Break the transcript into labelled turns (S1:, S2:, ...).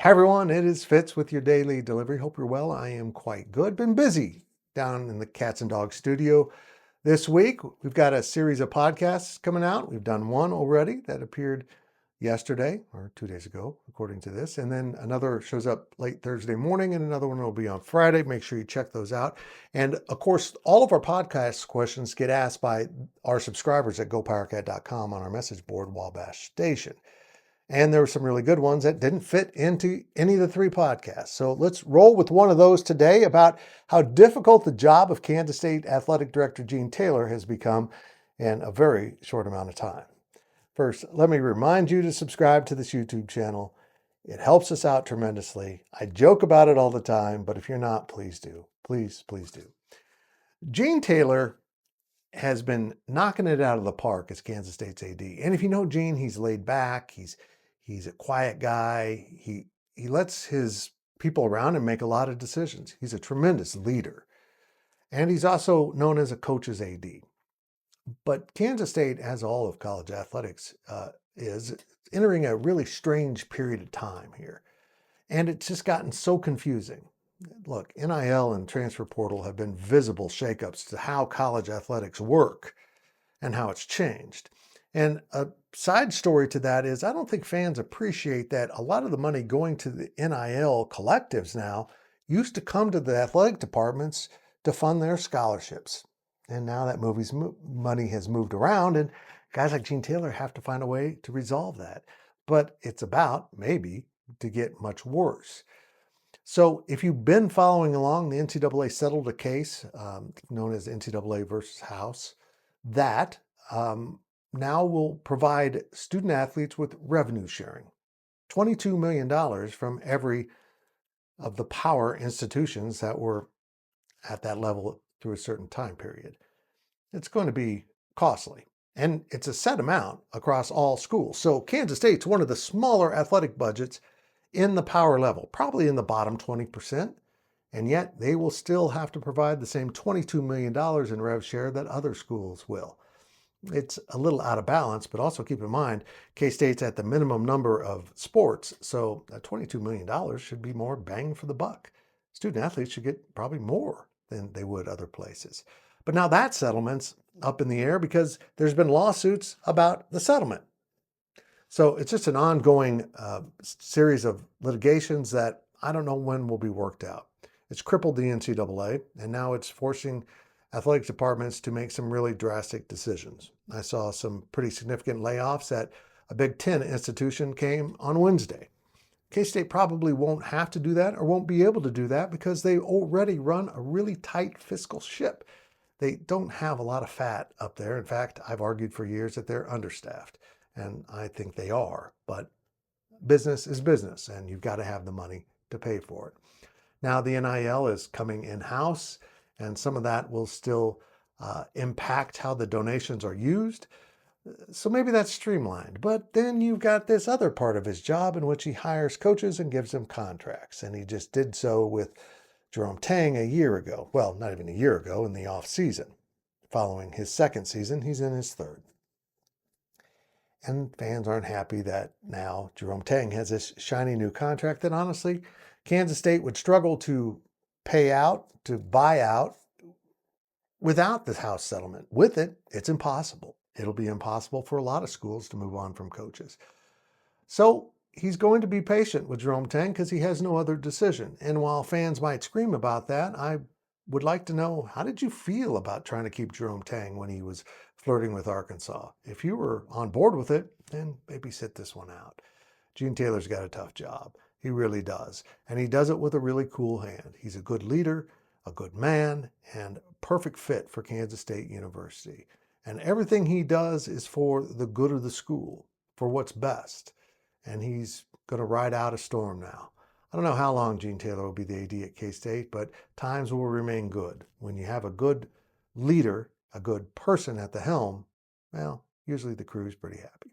S1: Hi everyone, it is Fitz with your daily delivery. Hope you're well. I am quite good. Been busy down in the Cats and Dogs studio this week. We've got a series of podcasts coming out. We've done one already that appeared yesterday or 2 days ago, according to this. And then another shows up late Thursday morning, and another one will be on Friday. Make sure you check those out. And of course, all of our podcast questions get asked by our subscribers at GoPowercat.com on our message board, Wabash Station. And there were some really good ones that didn't fit into any of the three podcasts. So let's roll with one of those today about how difficult the job of Kansas State Athletic Director Gene Taylor has become in a very short amount of time. First, let me remind you to subscribe to this YouTube channel. It helps us out tremendously. I joke about it all the time, but if you're not, please do. Please, please do. Gene Taylor has been knocking it out of the park as Kansas State's AD. And if you know Gene, he's laid back. He's a quiet guy. He lets his people around him make a lot of decisions. He's a tremendous leader. And he's also known as a coach's AD. But Kansas State, as all of college athletics, is entering a really strange period of time here. And it's just gotten so confusing. Look, NIL and transfer portal have been visible shakeups to how college athletics work and how it's changed. And a side story to that is I don't think fans appreciate that a lot of the money going to the NIL collectives now used to come to the athletic departments to fund their scholarships. And now that money has moved around, and guys like Gene Taylor have to find a way to resolve that. But it's about, maybe, to get much worse. So if you've been following along, the NCAA settled a case known as NCAA versus House that now will provide student athletes with revenue sharing. $22 million from every of the power institutions that were at that level through a certain time period. It's going to be costly. And it's a set amount across all schools. So Kansas State's one of the smaller athletic budgets in the power level, probably in the bottom 20%. And yet they will still have to provide the same $22 million in rev share that other schools will. It's a little out of balance, but also keep in mind, K-State's at the minimum number of sports, so that $22 million should be more bang for the buck. Student athletes should get probably more than they would other places. But now that settlement's up in the air because there's been lawsuits about the settlement. So it's just an ongoing series of litigations that I don't know when will be worked out. It's crippled the NCAA, and now it's forcing athletic departments to make some really drastic decisions. I saw some pretty significant layoffs at a Big Ten institution came on Wednesday. K-State probably won't have to do that or won't be able to do that because they already run a really tight fiscal ship. They don't have a lot of fat up there. In fact, I've argued for years that they're understaffed, and I think they are. But business is business, and you've got to have the money to pay for it. Now the NIL is coming in-house, and some of that will still impact how the donations are used. So maybe that's streamlined. But then you've got this other part of his job in which he hires coaches and gives them contracts. And he just did so with Jerome Tang a year ago. Well, not even a year ago, in the off season. Following his second season, he's in his third. And fans aren't happy that now Jerome Tang has this shiny new contract that honestly, Kansas State would struggle to pay out, to buy out without this House settlement. With it, it's impossible. It'll be impossible for a lot of schools to move on from coaches. So he's going to be patient with Jerome Tang because he has no other decision. And while fans might scream about that, I would like to know, how did you feel about trying to keep Jerome Tang when he was flirting with Arkansas? If you were on board with it, then maybe sit this one out. Gene Taylor's got a tough job. He really does. And he does it with a really cool hand. He's a good leader, a good man, and a perfect fit for Kansas State University. And everything he does is for the good of the school, for what's best. And he's going to ride out a storm now. I don't know how long Gene Taylor will be the AD at K-State, but times will remain good. When you have a good leader, a good person at the helm, well, usually the crew's pretty happy.